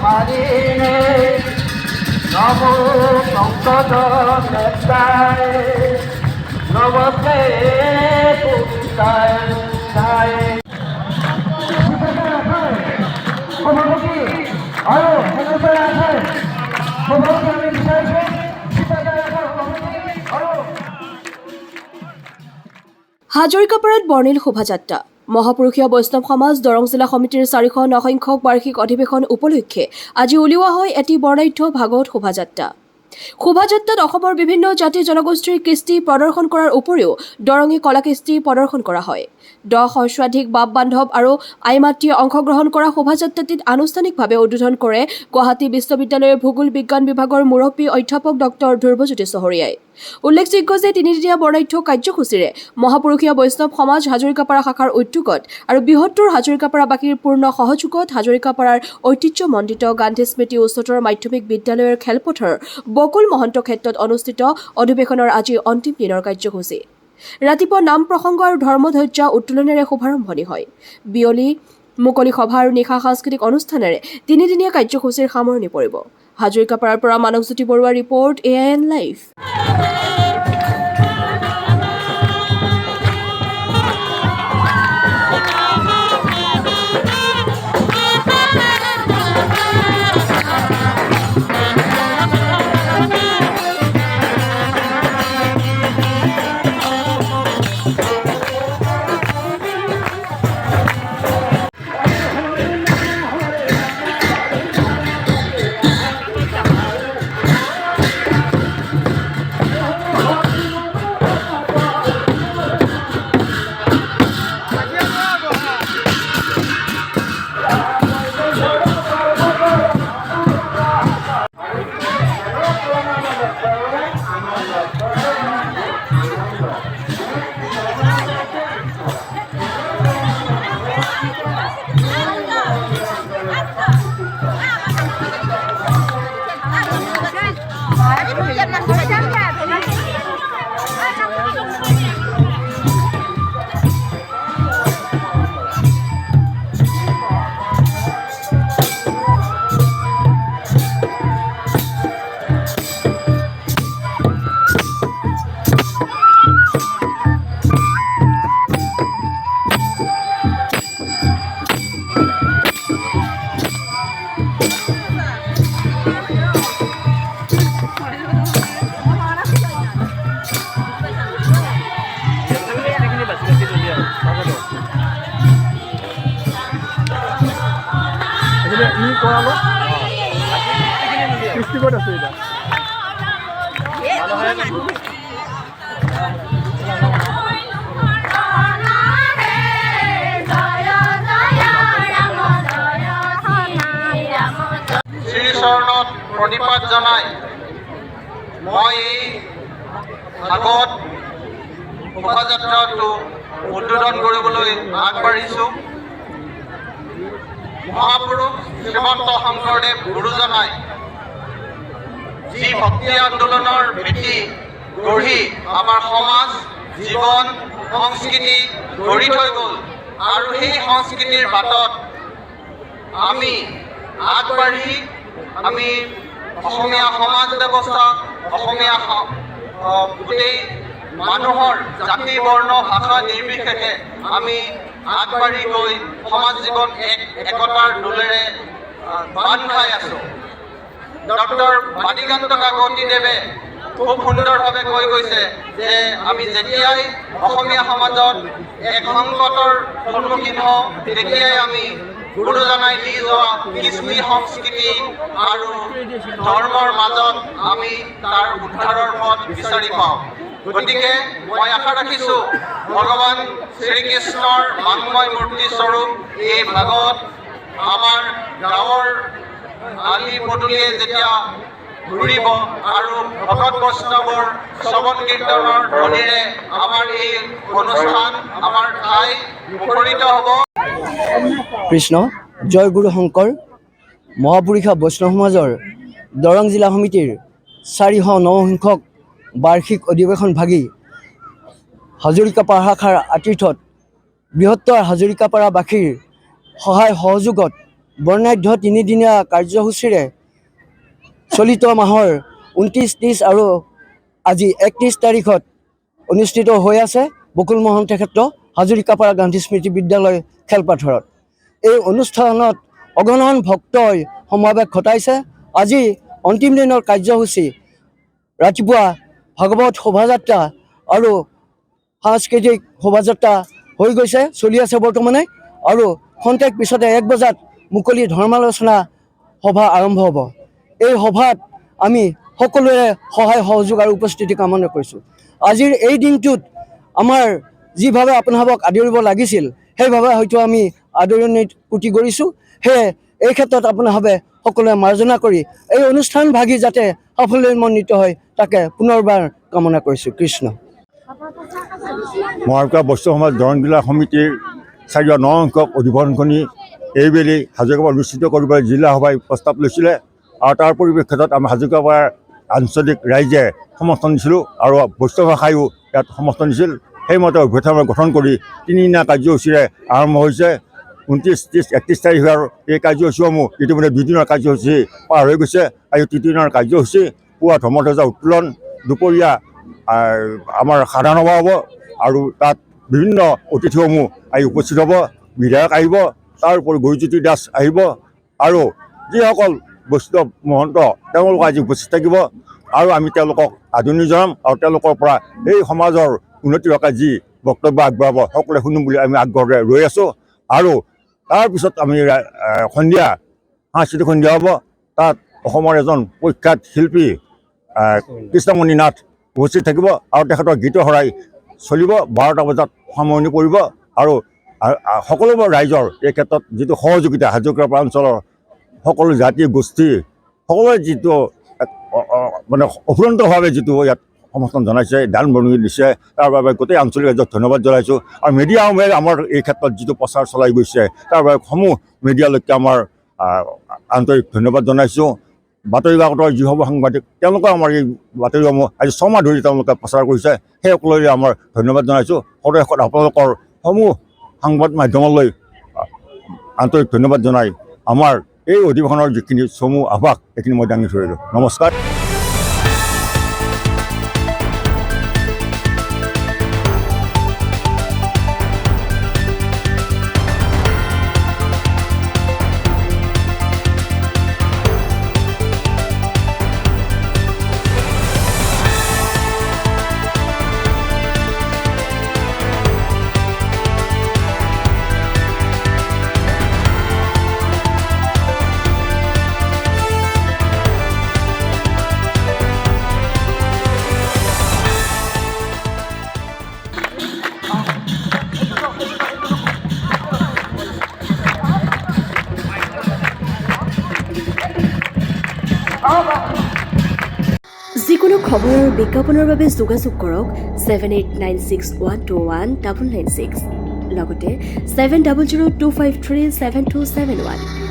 মাৰিনে নব সংসদ নেতায় নবতে পুতায় যায় সভাপতি আৰো হেল্পাৰ আছে সভাপতি আমি বিচাৰছি হাজৰিকাপাৰাত বৰ্ণিল শোভাযাত্ৰা মহাপুৰুষীয় বৈষ্ণৱ সমাজ দৰং জিলা সমিতিৰ 409 সংখ্যক বাৰ্ষিক অধিৱেশন উপলক্ষে আজি উলিওৱা হয় এটি বৰ্ণাঢ্য ভাগৱত শোভাযাত্ৰা। শোভাযাত্ৰাত অসমৰ বিভিন্ন জাতি জনগোষ্ঠীৰ কৃষ্টি প্ৰদৰ্শন কৰাৰ উপৰিও দৰঙী কলাকৃষ্টি প্ৰদৰ্শন কৰা হয়। 10 সহস্ৰাধিক বাপ বান্ধৱ আৰু আইমাতৃয়ে অংশগ্ৰহণ কৰা শোভাযাত্ৰাটিত আনুষ্ঠানিকভাৱে উদ্বোধন কৰে গুৱাহাটী বিশ্ববিদ্যালয়ৰ ভূগোল বিজ্ঞান বিভাগৰ মুৰব্বী অধ্যাপক ডক্টৰ ধ্ৰুৱজ্যোতি চহৰীয়াই। উল্লেখযোগ্য যে তিনিদিনীয়া বৰ্ণাঢ্য কাৰ্যসূচীৰে মহাপুৰুষীয় বৈষ্ণৱ সমাজ হাজৰিকাপাৰা শাখাৰ উদ্যোগত আৰু বৃহত্তৰ হাজৰিকাপাৰাবাসীৰ পূৰ্ণ সহযোগত হাজৰিকাপাৰাৰ ঐতিহ্যমণ্ডিত গান্ধী স্মৃতি উচ্চতৰ মাধ্যমিক বিদ্যালয়ৰ খেলপথাৰ বকুল মহন্ত ক্ষেত্ৰত অনুষ্ঠিত অধিৱেশনৰ আজি অন্তিম দিনৰ কাৰ্যসূচী। ৰাতিপুৱা নাম প্ৰসংগ আৰু ধৰ্মধ্বজা উত্তোলনেৰে শুভাৰম্ভণি হয়। বিয়লি মুকলি সভা আৰু নিশা সাংস্কৃতিক অনুষ্ঠানেৰে তিনিদিনীয়া কাৰ্যসূচীৰ সামৰণি পৰিব। হাজৰিকাপাৰাৰ পৰা মানৱজ্যোতি বৰুৱাৰ ৰিপৰ্ট AIN লাইভ। শ্ৰীচৰণত প্ৰণিপাত জনাই মই এই ভাগৱত শোভাযাত্ৰাটো উদ্বোধন কৰিবলৈ আগবাঢ়িছোঁ। মহাপুৰুষ শ্ৰীমন্ত শংকৰদেৱ গুৰুজনাই যি ভক্তি আন্দোলনৰ ভেটি গঢ়ি আমাৰ সমাজ জীৱন সংস্কৃতি গঢ়ি থৈ গ'ল আৰু সেই সংস্কৃতিৰ বাটত আমি আগবাঢ়ি আমি অসমীয়া সমাজ ব্যৱস্থা অসমীয়া গোটেই মানুহৰ জাতি বৰ্ণ ভাষা নিৰ্বিশেষে আমি আগবাঢ়ি গৈ সমাজ জীৱন একতাৰ দোলেৰে বান্ধ খাই আছোঁ। ডক্টৰ বাণীকান্ত কাকতিদেৱে খুব সুন্দৰভাৱে কৈ গৈছে যে আমি যেতিয়াই অসমীয়া সমাজত এক সংকটৰ সন্মুখীন হওঁ তেতিয়াই আমি গুৰুজনাই দি যোৱা কৃষ্টি সংস্কৃতি আৰু ধৰ্মৰ মাজত আমি তাৰ উদ্ধাৰৰ পথ বিচাৰি পাওঁ। গতিকে মই আশা ৰাখিছোঁ ভগৱান শ্ৰীকৃষ্ণৰ মাংময় মূৰ্তি স্বৰূপ এই ভাগৱত আমাৰ গাঁৱৰ আলি পদূলিয়ে যেতিয়া ঘূৰিব আৰু ভকত বৈষ্ণৱৰ শ্ৰৱণ কীৰ্তনৰ ধ্বনিৰে আমাৰ এই অনুষ্ঠান আমাৰ ঠাই মুখৰিত হ'ব। কৃষ্ণ জয় গুৰু শংকৰ মহাপুৰুষীয় বৈষ্ণৱ সমাজৰ দৰং জিলা সমিতিৰ 409 সংখ্যক বাৰ্ষিক অধিৱেশন ভাগি হাজৰিকাপাৰা শাখাৰ আতিথ্যত বৃহত্তৰ হাজৰিকাপাৰাবাসীৰ সহায় সহযোগত বৰ্ণাঢ্য তিনিদিনীয়া কাৰ্যসূচীৰে চলিত মাহৰ 29, 30 আৰু আজি 31 তাৰিখত অনুষ্ঠিত হৈ আছে বকুলমোহন ক্ষেত্ৰ হাজৰিকাপাৰা গান্ধী স্মৃতি বিদ্যালয় খেলপথাৰত। এই অনুষ্ঠানত অগণন ভক্তই সমাৱেশ ঘটাইছে। আজি অন্তিম দিনৰ কাৰ্যসূচী ৰাতিপুৱা ভাগৱত শোভাযাত্ৰা আৰু সাংস্কৃতিক শোভাযাত্ৰা হৈ গৈছে, চলি আছে বৰ্তমানে, আৰু খন্তেক পিছতে 1 বজাত মুকলি ধৰ্মালোচনা সভা আৰম্ভ হ'ব। এই সভাত আমি সকলোৰে সহায় সহযোগ আৰু উপস্থিতি কামনা কৰিছোঁ। আজিৰ এই দিনটোত আমাৰ যিভাৱে আপোনালোকক আদৰিব লাগিছিল সেইভাৱে হয়তো আমি আদৰণিত পুতি কৰিছোঁ। সেয়ে এই ক্ষেত্ৰত আপোনালোকে সকলোৱে মাৰ্জনা কৰি এই অনুষ্ঠান ভাগি যাতে সাফল্যমণ্ডিত হয় তাকে পুনৰবাৰ কামনা কৰিছোঁ। কৃষ্ণ। মহাপুৰুষা বৈষ্ণৱ সমাজ দৰং জিলা সমিতিৰ 409 সংখ্যক অধিৱেশনখনি এইবেলি হাজৰিকাপাৰাত অনুষ্ঠিত কৰিবলৈ জিলা সভাই প্ৰস্তাৱ লৈছিলে, আৰু তাৰ পৰিপ্ৰেক্ষিতত আমি হাজৰিকাপাৰাৰ আঞ্চলিক ৰাইজে সমৰ্থন দিছিলোঁ আৰু বৈষ্ণৱ ভাষায়ো ইয়াত সমৰ্থন দিছিল। সেইমতে অভ্যৰ্থনা গঠন কৰি 3দিনীয়া কাৰ্যসূচীৰে আৰম্ভ হৈছে। 29, 30, 31 তাৰিখে আৰু এই কাৰ্যসূচীসমূহ ইতিমধ্যে 2 দিনৰ কাৰ্যসূচী পাৰ হৈ গৈছে। আজি 3 দিনৰ কাৰ্যসূচী। পুৱা ধৰ্মধ্বজা উত্তোলন, দুপৰীয়া আমাৰ সাধাৰণ সভা হ'ব, আৰু তাত বিভিন্ন অতিথিসমূহ আহি উপস্থিত হ'ব। বিধায়ক আহিব, তাৰ উপৰি গুৰুজ্যোতি দাস আহিব, আৰু যিসকল বৈষ্ণৱ মহন্ত তেওঁলোক আজি উপস্থিত থাকিব, আৰু আমি তেওঁলোকক আদৰণি জনাম, আৰু তেওঁলোকৰ পৰা এই সমাজৰ উন্নতিৰ হকে যি বক্তব্য আগবঢ়াব সকলোৱে শুনিম বুলি আমি আগ্ৰহেৰে ৰৈ আছোঁ। আৰু তাৰপিছত আমি সন্ধিয়া সাংস্কৃতিক সন্ধিয়া হ'ব। তাত অসমৰ এজন প্ৰখ্যাত শিল্পী কৃষ্ণমণি নাথ উপস্থিত থাকিব, আৰু তেখেতৰ গীতৰ শৰাই চলিব। 12টা বজাত সামৰণি পৰিব, আৰু সকলোবোৰ ৰাইজৰ এই ক্ষেত্ৰত যিটো সহযোগিতা হাজৰিকাপাৰা অঞ্চলৰ সকলো জাতি গোষ্ঠী সকলোৱে যিটো মানে অফুৰন্তভাৱে যিটো ইয়াত সমৰ্থন জনাইছে, দান বৰঙণি দিছে, তাৰ বাবে গোটেই আঞ্চলিক ৰাইজক ধন্যবাদ জনাইছোঁ। আৰু মিডিয়াসমূহে আমাৰ এই ক্ষেত্ৰত যিটো প্ৰচাৰ চলাই গৈছে তাৰ বাবে সমূহ মিডিয়ালৈকে আমাৰ আন্তৰিক ধন্যবাদ জনাইছোঁ। বাতৰি কাকতৰ যিসমূহ সাংবাদিক তেওঁলোকে আমাৰ এই বাতৰিসমূহ আজি 6 মাহ ধৰি তেওঁলোকে প্ৰচাৰ কৰিছে, সেই সকলোৰে আমাৰ ধন্যবাদ জনাইছোঁ। সদৌ আপোনালোকৰ সমূহ সংবাদ মাধ্যমলৈ আন্তৰিক ধন্যবাদ জনাই আমাৰ এই অধিৱেশনৰ যিখিনি চমু আভাস সেইখিনি মই দাঙি ধৰিলোঁ। নমস্কাৰ। যিকোনো খবৰ আৰু বিজ্ঞাপনৰ বাবে যোগাযোগ কৰক 7896121996 লগতে 7002537271।